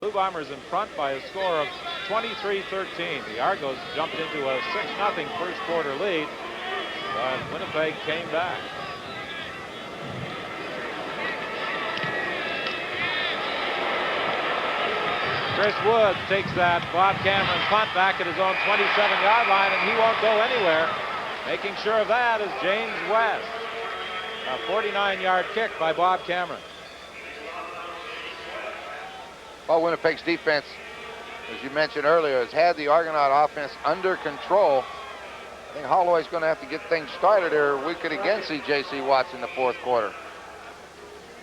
Blue Bombers in front by a score of 23-13. The Argos jumped into a 6-0 first quarter lead, but Winnipeg came back. Chris Woods takes that Bob Cameron punt back at his own 27-yard line, and he won't go anywhere. Making sure of that is James West. A 49-yard kick by Bob Cameron. Well, Winnipeg's defense, as you mentioned earlier, has had the Argonaut offense under control. I think Holloway's going to have to get things started, or we could again see J.C. Watts in the fourth quarter.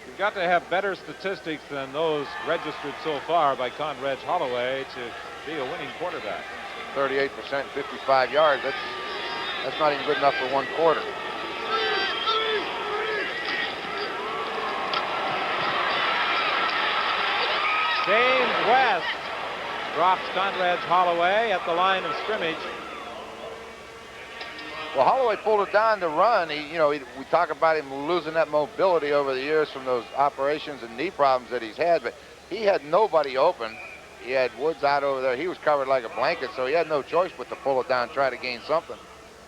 You've got to have better statistics than those registered so far by Conrad Holloway to be a winning quarterback. 38%, 55 yards. That's not even good enough for one quarter. James West drops Conrad Holloway at the line of scrimmage. Well, Holloway pulled it down to run. We talk about him losing that mobility over the years from those operations and knee problems that he's had, but he had nobody open. He had Woods out over there. He was covered like a blanket, so he had no choice but to pull it down and try to gain something.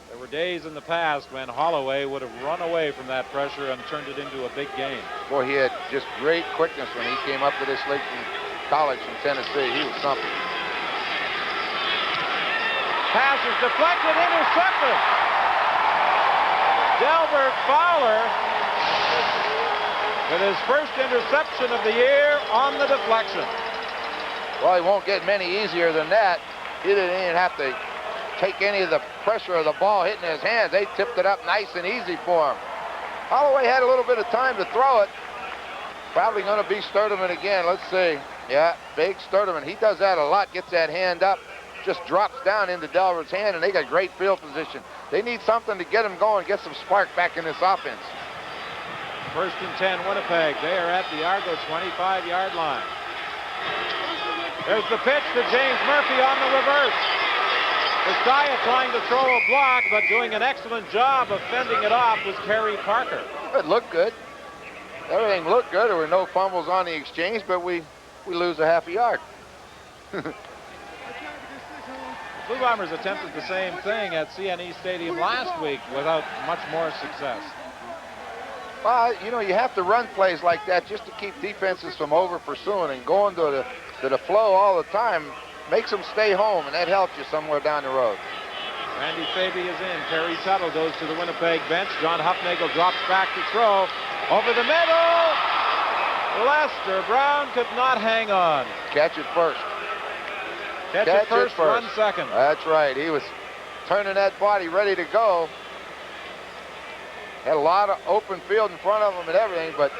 There were days in the past when Holloway would have run away from that pressure and turned it into a big game. Boy, he had just great quickness when he came up to this league from college from Tennessee. He was something. Pass is deflected, intercepted. Delbert Fowler with his first interception of the year on the deflection. Well, he won't get many easier than that. He didn't even have to take any of the pressure of the ball hitting his hands. They tipped it up nice and easy for him. Holloway had a little bit of time to throw it. Probably going to be Sturdivant again. Let's see. Yeah, big Sturdivant. He does that a lot, gets that hand up, just drops down into Delbert's hand, and they got great field position. They need something to get them going, get some spark back in this offense. 1st and 10, Winnipeg. They are at the Argo 25-yard line. There's the pitch to James Murphy on the reverse. Vizcaya trying to throw a block, but doing an excellent job of fending it off was Kerry Parker. It looked good. Everything looked good. There were no fumbles on the exchange, but we lose a half a yard. Blue Bombers attempted the same thing at CNE Stadium last week without much more success. Well, you have to run plays like that just to keep defenses from over-pursuing and going to the flow all the time. Makes them stay home, and that helps you somewhere down the road. Randy Faby is in. Perry Tuttle goes to the Winnipeg bench. John Hufnagel drops back to throw. Over the middle. Lester Brown could not hang on. Catch it first. Catch it first, run second. That's right. He was turning that body ready to go. Had a lot of open field in front of him and everything, but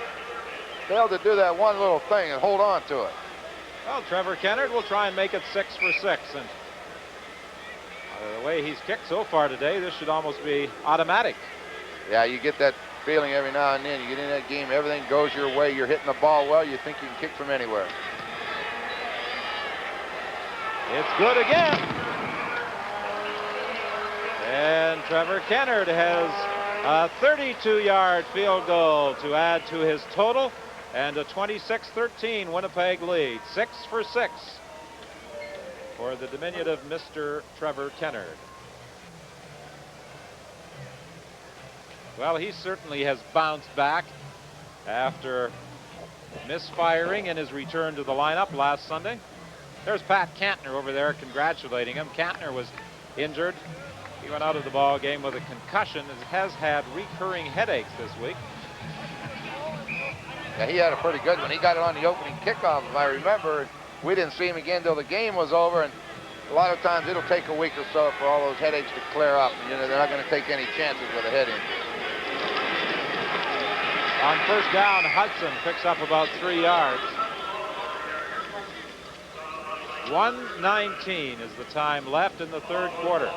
failed to do that one little thing and hold on to it. Well, Trevor Kennard will try and make it 6 for 6. And the way he's kicked so far today, this should almost be automatic. Yeah, you get that feeling every now and then. You get in that game, everything goes your way. You're hitting the ball well. You think you can kick from anywhere. It's good again. And Trevor Kennard has a 32-yard field goal to add to his total, and a 26-13 Winnipeg lead. 6 for 6 for the diminutive Mr. Trevor Kennard. Well, he certainly has bounced back after misfiring in his return to the lineup last Sunday. There's Pat Cantner over there congratulating him. Cantner was injured. He went out of the ball game with a concussion and has had recurring headaches this week. Yeah, he had a pretty good one. He got it on the opening kickoff, if I remember. We didn't see him again until the game was over, and a lot of times it'll take a week or so for all those headaches to clear up. They're not going to take any chances with a head injury. On first down, Hudson picks up about 3 yards. 1:19 is the time left in the third quarter.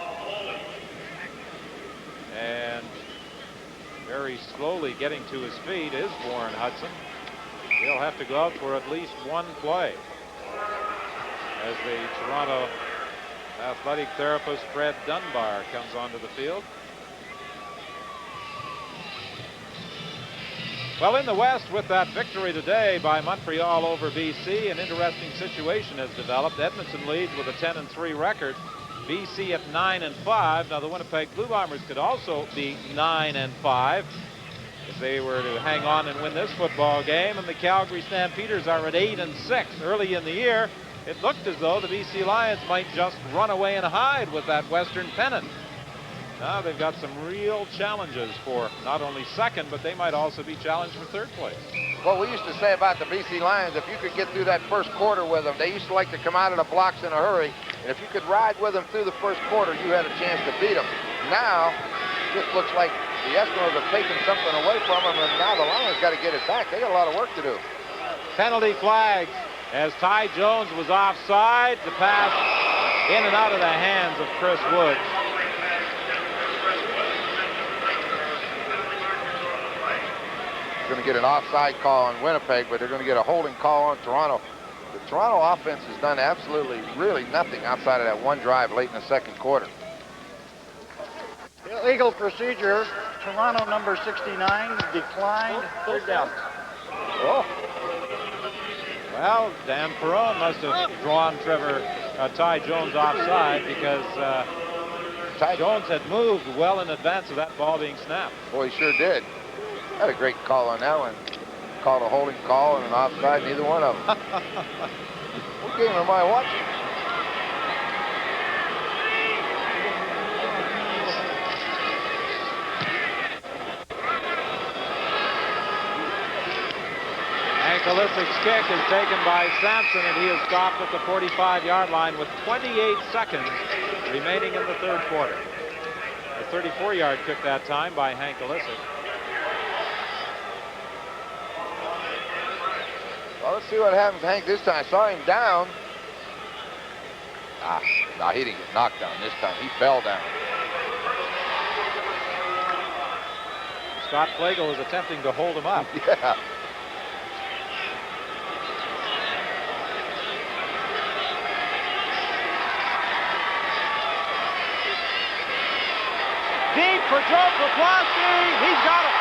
And very slowly getting to his feet is Warren Hudson. He'll have to go out for at least one play as the Toronto athletic therapist Fred Dunbar comes onto the field. Well, in the West, with that victory today by Montreal over BC, an interesting situation has developed. Edmonton leads with a 10-3 record. BC at 9-5. Now, the Winnipeg Blue Bombers could also be 9-5 if they were to hang on and win this football game. And the Calgary Stampeders are at 8-6. Early in the year, it looked as though the BC Lions might just run away and hide with that Western pennant. Now they've got some real challenges for not only second, but they might also be challenged for third place. Well, we used to say about the BC Lions, if you could get through that first quarter with them, they used to like to come out of the blocks in a hurry. And if you could ride with them through the first quarter, you had a chance to beat them. Now, this looks like the Eskimos have taken something away from them, and now the Lions got to get it back. They got a lot of work to do. Penalty flags as Ty Jones was offside. The pass in and out of the hands of Chris Woods. Going to get an offside call on Winnipeg, but they're going to get a holding call on Toronto. The Toronto offense has done absolutely really nothing outside of that one drive late in the second quarter. Illegal procedure. Toronto number 69 declined. Third down. Oh. Well, Dan Perron must have drawn Ty Jones offside because Ty Jones had moved well in advance of that ball being snapped. Boy, he sure did. Had a great call on that one. Called a holding call and an offside, neither one of them. What game am I watching? Angelisic's kick is taken by Sampson, and he is stopped at the 45-yard line with 28 seconds remaining in the third quarter. A 34-yard kick that time by Hank Ilicic. Well, let's see what happens to Hank this time. I saw him down. No, he didn't get knocked down this time. He fell down. Scott Flagel was attempting to hold him up. Yeah. Deep for Joe Poplawski. He's got it.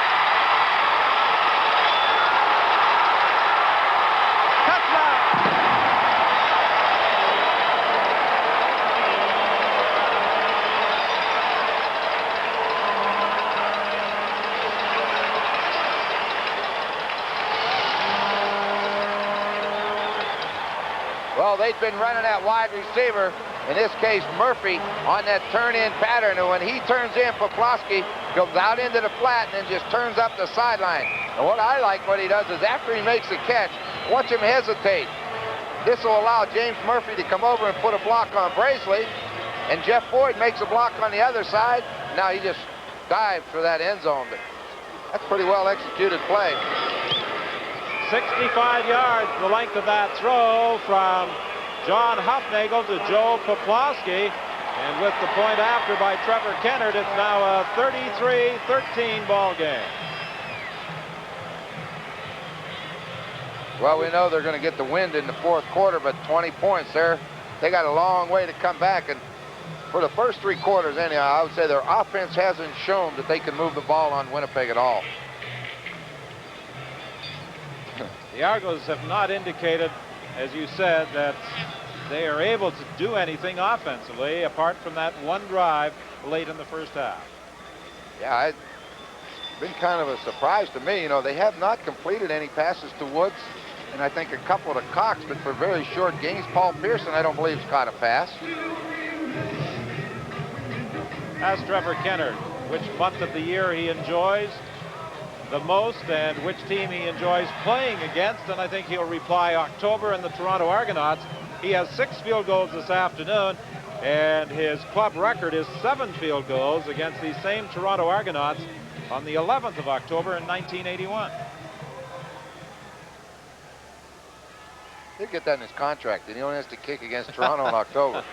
Well, they'd been running that wide receiver, in this case Murphy, on that turn-in pattern. And when he turns in, Poplawski goes out into the flat and then just turns up the sideline. And what I like what he does is after he makes the catch, watch him hesitate. This will allow James Murphy to come over and put a block on Braceley. And Jeff Boyd makes a block on the other side. Now he just dives for that end zone. But that's pretty well executed play. 65 yards, the length of that throw from John Hufnagel to Joe Poplawski. And with the point after by Trevor Kennard, it's now a 33-13 ball game. Well, we know they're going to get the wind in the fourth quarter, but 20 points there. They got a long way to come back. And for the first three quarters, anyhow, I would say their offense hasn't shown that they can move the ball on Winnipeg at all. The Argos have not indicated, as you said, that they are able to do anything offensively apart from that one drive late in the first half. Yeah, it's been kind of a surprise to me. You know, they have not completed any passes to Woods, and I think a couple to Cox, but for very short gains. Paul Pearson, I don't believe, has caught a pass. Ask Trevor Kennard which month of the year he enjoys the most and which team he enjoys playing against, and I think he'll reply October and the Toronto Argonauts. He has 6 field goals this afternoon, and his club record is 7 field goals against these same Toronto Argonauts on the 11th of October in 1981. He'll get that in his contract, and he only has to kick against Toronto in October.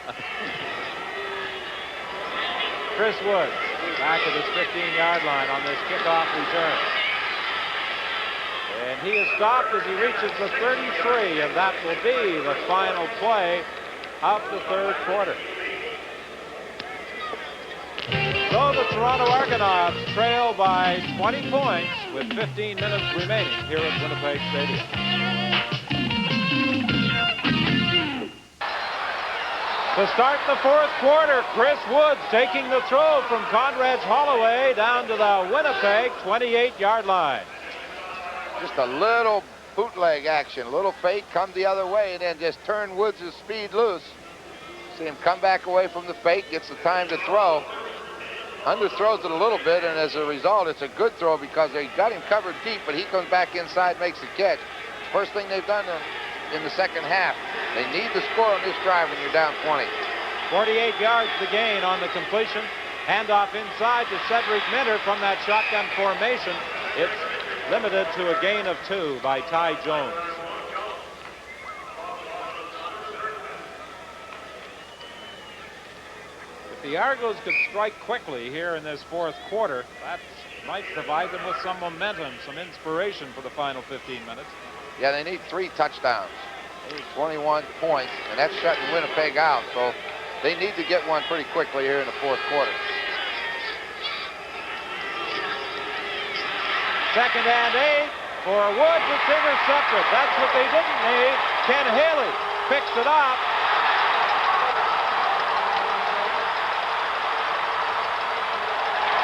Chris Woods back at his 15-yard line on this kickoff return. And he is stopped as he reaches the 33, and that will be the final play of the third quarter. So the Toronto Argonauts trail by 20 points with 15 minutes remaining here at Winnipeg Stadium. To start the fourth quarter, Chris Woods taking the throw from Conrad Holloway down to the Winnipeg 28-yard line. Just a little bootleg action, a little fake, come the other way, and then just turn Woods' speed loose. See him come back away from the fake, gets the time to throw. Underthrows it a little bit, and as a result, it's a good throw because they got him covered deep, but he comes back inside, makes the catch. First thing they've done in the second half. They need to score on this drive when you're down 20. 48 yards the gain on the completion. Handoff inside to Cedric Minter from that shotgun formation. It's limited to a gain of 2 by Ty Jones. If the Argos could strike quickly here in this fourth quarter, that might provide them with some momentum, some inspiration for the final 15 minutes. Yeah, they need 3 touchdowns. They need 21 points, and that's shutting Winnipeg out. So they need to get one pretty quickly here in the fourth quarter. Second and 8 for Woods. It's intercepted. That's what they didn't need. Ken Haley picks it up.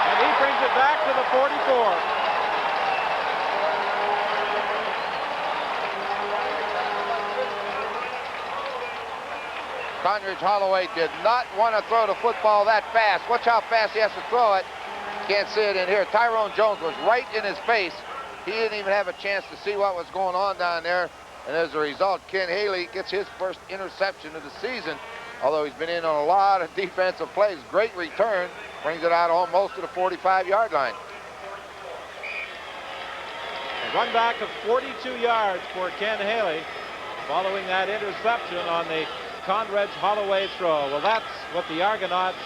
And he brings it back to the 44. Conrad Holloway did not want to throw the football that fast. Watch how fast he has to throw it. Can't see it in here. Tyrone Jones was right in his face. He didn't even have a chance to see what was going on down there. And as a result, Ken Haley gets his first interception of the season. Although he's been in on a lot of defensive plays. Great return. Brings it out almost to the 45-yard line. A run back of 42 yards for Ken Haley following that interception on the Conrad Holloway throw. Well, that's what the Argonauts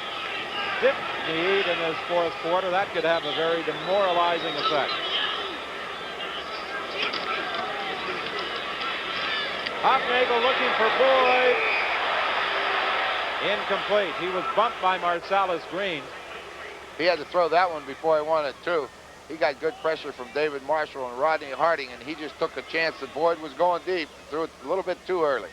didn't need in this fourth quarter. That could have a very demoralizing effect. Hofnagel looking for Boyd. Incomplete. He was bumped by Marcellus Green. He had to throw that one before he wanted to. He got good pressure from David Marshall and Rodney Harding, and he just took a chance that Boyd was going deep. Threw it a little bit too early.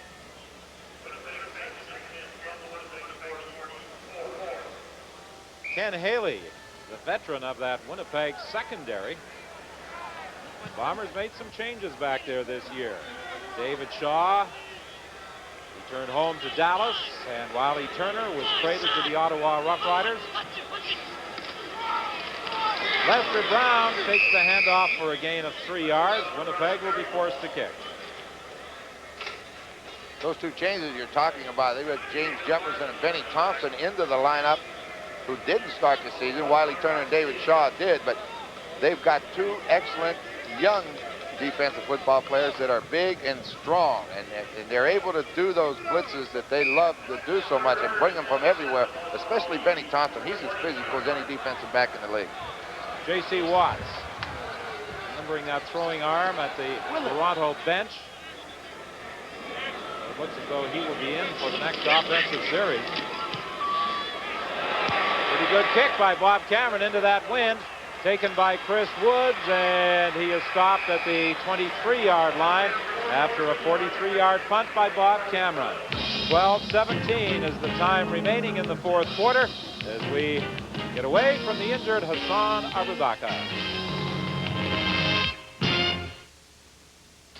Ken Haley, the veteran of that Winnipeg secondary. Bombers made some changes back there this year. David Shaw, he turned home to Dallas, and Wiley Turner was traded to the Ottawa Roughriders. Lester Brown takes the handoff for a gain of 3 yards. Winnipeg will be forced to kick. Those 2 changes you're talking about, they got James Jefferson and Benny Thompson into the lineup, who didn't start the season. Wiley Turner and David Shaw did, but they've got 2 excellent young defensive football players that are big and strong, and they're able to do those blitzes that they love to do so much and bring them from everywhere, especially Benny Thompson. He's as physical as any defensive back in the league. J.C. Watts, remembering that throwing arm at the Toronto bench. It looks as though he will be in for the next offensive series. Pretty good kick by Bob Cameron into that wind. Taken by Chris Woods, and he is stopped at the 23-yard line after a 43-yard punt by Bob Cameron. 12:17 is the time remaining in the fourth quarter as we get away from the injured Hassan Abubakar.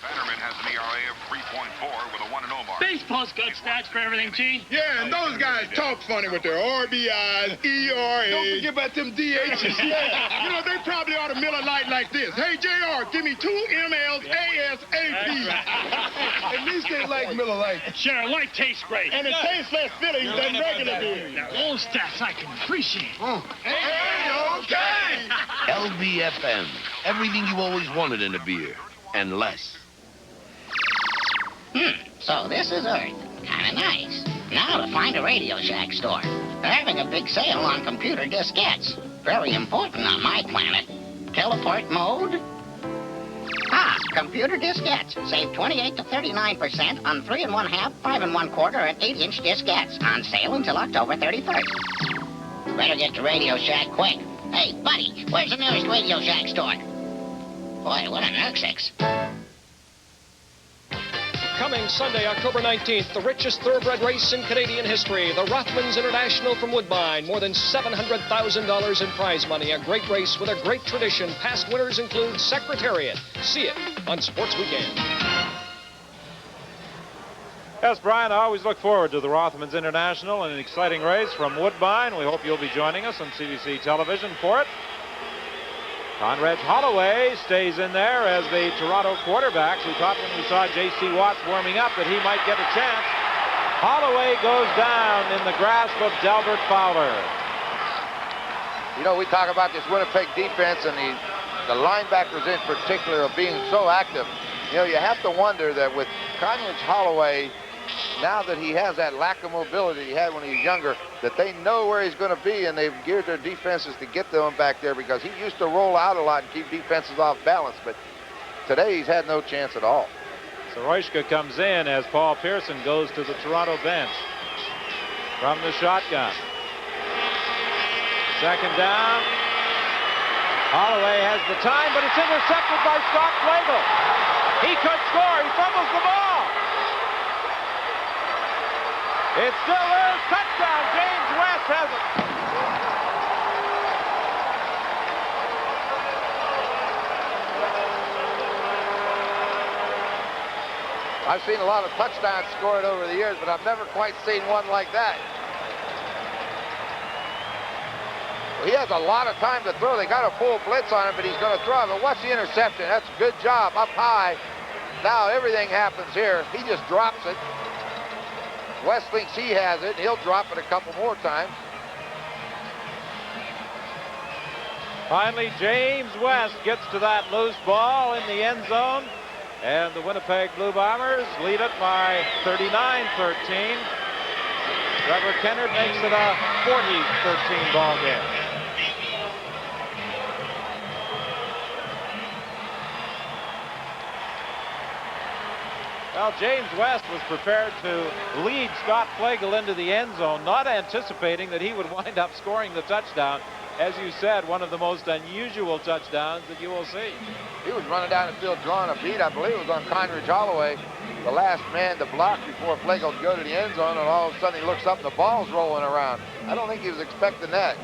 Bannerman has an ERA of 3.4 with a 1-0 mark. Baseball's got stats for everything, Gene. Yeah, and those guys talk funny with their RBIs, ERAs. Don't forget about them DHs. Yeah. You know, they probably ought to Miller Lite like this. Hey, JR, give me 2 MLs ASAP. At least they like Miller Lite. Sure, life tastes great. And it tastes less filling than regular beer. Now, those stats I can appreciate. Hey, okay. LBFM. Everything you always wanted in a beer, and less. So this is Earth. Kinda nice. Now to find a Radio Shack store. They're having a big sale on computer diskettes. Very important on my planet. Teleport mode? Computer diskettes. Save 28 to 39% on 3 1/2, 5 1/4, and 8-inch diskettes. On sale until October 31st. Better get to Radio Shack quick. Hey, buddy, where's the nearest Radio Shack store? Boy, what a nuxix. Coming Sunday, October 19th, the richest thoroughbred race in Canadian history, the Rothmans International from Woodbine. More than $700,000 in prize money. A great race with a great tradition. Past winners include Secretariat. See it on Sports Weekend. Yes, Brian, I always look forward to the Rothmans International and an exciting race from Woodbine. We hope you'll be joining us on CBC television for it. Conrad Holloway stays in there as the Toronto quarterback. We thought when we saw J.C. Watts warming up that he might get a chance. Holloway goes down in the grasp of Delbert Fowler. You know, we talk about this Winnipeg defense and the linebackers in particular are being so active. You know, you have to wonder that with Conrad Holloway, now that he has that lack of mobility he had when he was younger, that they know where he's going to be, and they've geared their defenses to get to him back there, because he used to roll out a lot and keep defenses off balance, but today he's had no chance at all. Soroshka comes in as Paul Pearson goes to the Toronto bench from the shotgun. Second down. Holloway has the time, but it's intercepted by Scott Flagel. He could score. He fumbles the ball. It still is. Touchdown. James West has it. I've seen a lot of touchdowns scored over the years, but I've never quite seen one like that. He has a lot of time to throw. They got a full blitz on him, but he's going to throw it. But what's the interception? That's a good job up high. Now everything happens here. He just drops it. West thinks he has it. He'll drop it a couple more times. Finally, James West gets to that loose ball in the end zone, and the Winnipeg Blue Bombers lead it by 39-13. Trevor Kennard makes it a 40-13 ball game. Well, James West was prepared to lead Scott Flagel into the end zone, not anticipating that he would wind up scoring the touchdown. As you said, one of the most unusual touchdowns that you will see. He was running down the field drawing a beat. I believe it was on Conrad Holloway, the last man to block before Flagel would go to the end zone, and all of a sudden he looks up and the ball's rolling around. I don't think he was expecting that.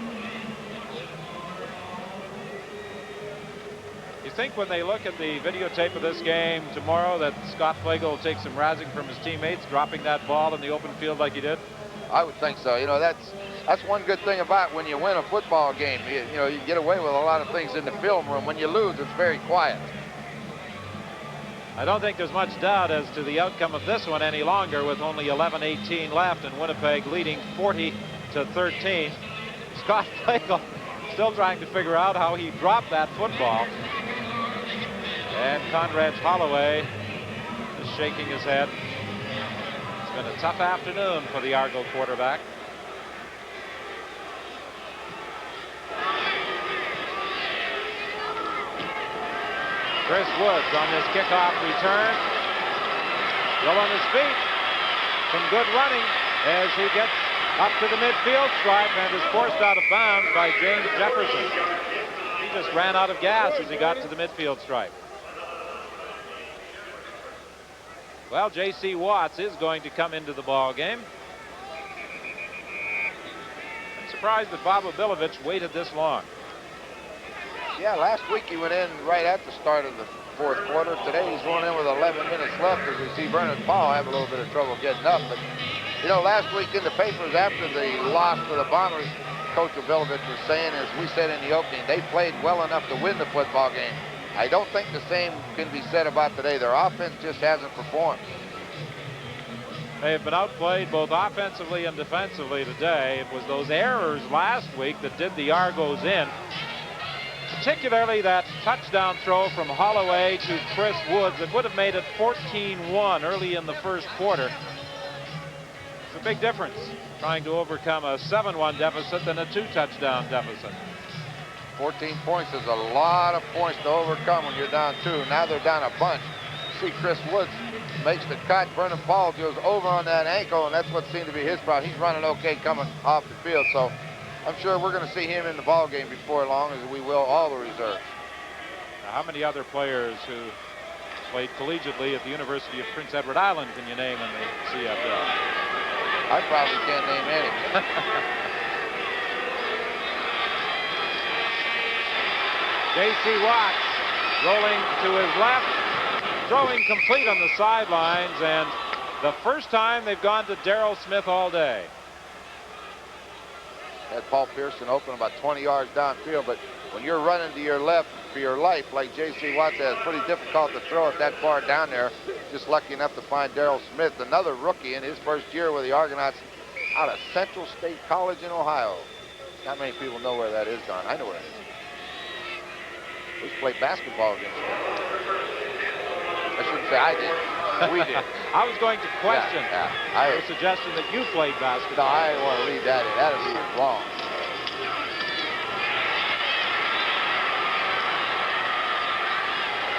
You think when they look at the videotape of this game tomorrow that Scott Flagel will take some razzing from his teammates, dropping that ball in the open field like he did? I would think so. You know, that's one good thing about when you win a football game. You know, you get away with a lot of things in the film room. When you lose, it's very quiet. I don't think there's much doubt as to the outcome of this one any longer, with only 11:18 left and Winnipeg leading 40-13. Scott Flagel still trying to figure out how he dropped that football. And Conrad Holloway is shaking his head. It's been a tough afternoon for the Argo quarterback. Chris Woods on this kickoff return. Still on his feet. Some good running as he gets up to the midfield stripe and is forced out of bounds by James Jefferson. He just ran out of gas as he got to the midfield stripe. Well, J.C. Watts is going to come into the ball game. I'm surprised that Bob Obilovich waited this long. Yeah, last week he went in right at the start of the fourth quarter. Today he's going in with 11 minutes left as we see Bernard Paul have a little bit of trouble getting up. But, you know, last week in the papers after the loss to the Bombers, Coach Obilovich was saying, as we said in the opening, they played well enough to win the football game. I don't think the same can be said about today. Their offense just hasn't performed. They have been outplayed both offensively and defensively today. It was those errors last week that did the Argos in. Particularly that touchdown throw from Holloway to Chris Woods that would have made it 14-1 early in the first quarter. It's a big difference trying to overcome a 7-1 deficit than a 2-touchdown deficit. 14 points is a lot of points to overcome when you're down 2. Now they're down a bunch. See Chris Woods makes the cut. Bernard Paul goes over on that ankle, and that's what seemed to be his problem. He's running okay coming off the field, so I'm sure we're going to see him in the ball game before long, as we will all the reserves. Now, how many other players who played collegiately at the University of Prince Edward Island can you name in the CFL? I probably can't name any. J.C. Watts rolling to his left, throwing complete on the sidelines, and the first time they've gone to Darrell Smith all day. Had Paul Pearson open about 20 yards downfield, but when you're running to your left for your life, like J.C. Watts has, it's pretty difficult to throw it that far down there. Just lucky enough to find Darrell Smith, another rookie in his first year with the Argonauts out of Central State College in Ohio. Not many people know where that is, Don. I know where it is. We played basketball against them. I shouldn't say I did. We did. I was going to question your suggestion that you played basketball. No, I want to leave that in. That'd be wrong.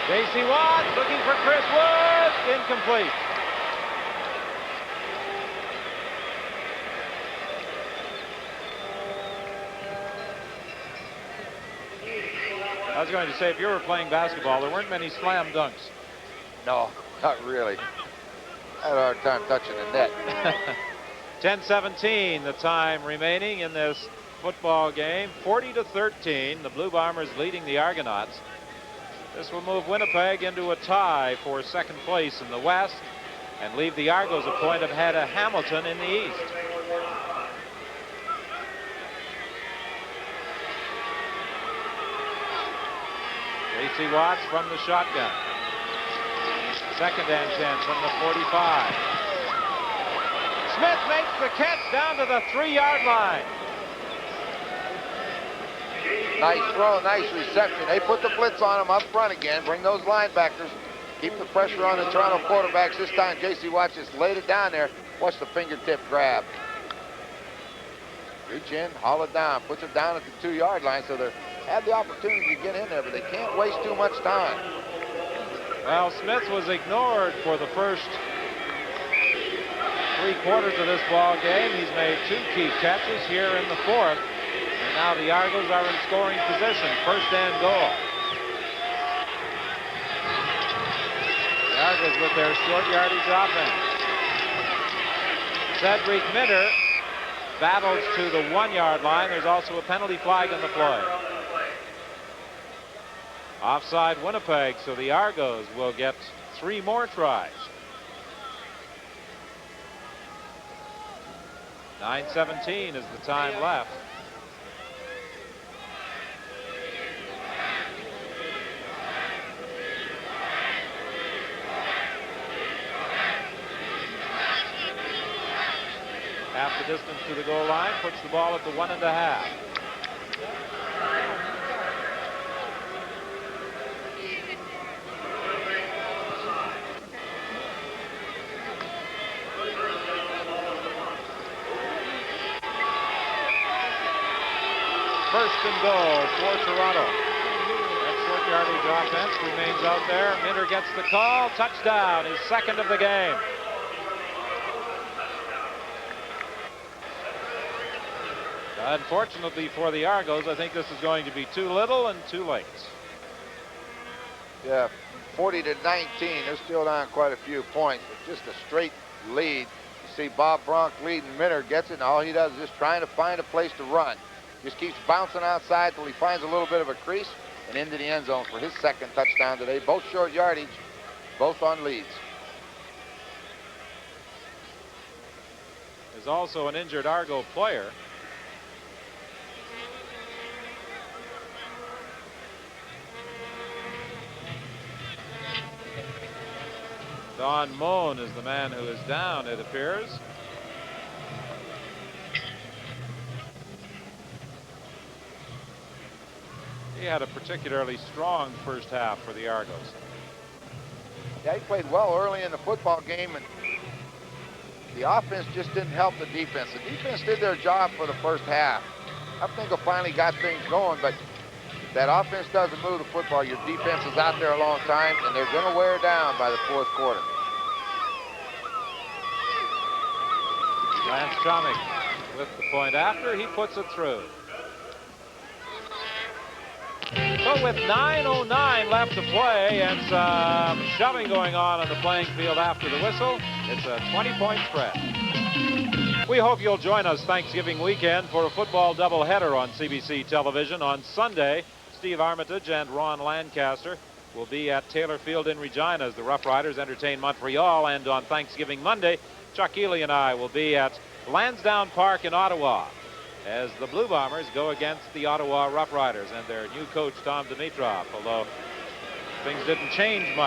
J.C. Watts looking for Chris Woods. Incomplete. I was going to say, if you were playing basketball, there weren't many slam dunks. No, not really. I had a hard time touching the net. 10:17, the time remaining in this football game. 40-13, the Blue Bombers leading the Argonauts. This will move Winnipeg into a tie for second place in the West and leave the Argos a point ahead of Hamilton in the East. J.C. Watts from the shotgun. Second and 10 from the 45. Smith makes the catch down to the 3-yard line. Nice throw, nice reception. They put the blitz on him up front again. Bring those linebackers. Keep the pressure on the Toronto quarterbacks. This time, J.C. Watts just laid it down there. Watch the fingertip grab. Reach in, haul it down, puts it down at the 2-yard line, so they have the opportunity to get in there, but they can't waste too much time. Well, Smith was ignored for the first 3 quarters of this ball game. He's made 2 key catches here in the 4th. And now the Argos are in scoring position. First and goal. The Argos with their short yardage offense. Cedric Minter battles to the 1-yard line. There's also a penalty flag on the play. Offside Winnipeg, so the Argos will get 3 more tries. 9:17 is the time left. Half the distance to the goal line, puts the ball at the 1.5. First and goal for Toronto. That short yardage offense remains out there. Minter gets the call. Touchdown, his second of the game. Unfortunately for the Argos, I think this is going to be too little and too late. Yeah, 40-19. They're still down quite a few points, but just a straight lead. You see Bob Bronk leading. Minter gets it, and all he does is just trying to find a place to run. Just keeps bouncing outside till he finds a little bit of a crease and into the end zone for his second touchdown today. Both short yardage, both on leads. There's also an injured Argo player. Don Moen is the man who is down, it appears. He had a particularly strong first half for the Argos. Yeah, he played well early in the football game, and the offense just didn't help the defense. The defense did their job for the first half. I think they finally got things going, but if that offense doesn't move the football, your defense is out there a long time, and they're going to wear down by the 4th quarter. Lance Tomic with the point after. He puts it through. So with 9:09 left to play and some shoving going on the playing field after the whistle, it's a 20-point spread. We hope you'll join us Thanksgiving weekend for a football doubleheader on CBC television. On Sunday, Steve Armitage and Ron Lancaster will be at Taylor Field in Regina as the Rough Riders entertain Montreal. And on Thanksgiving Monday, Chuck Ely and I will be at Lansdowne Park in Ottawa as the Blue Bombers go against the Ottawa Rough Riders and their new coach, Tom Dimitrov. Although things didn't change much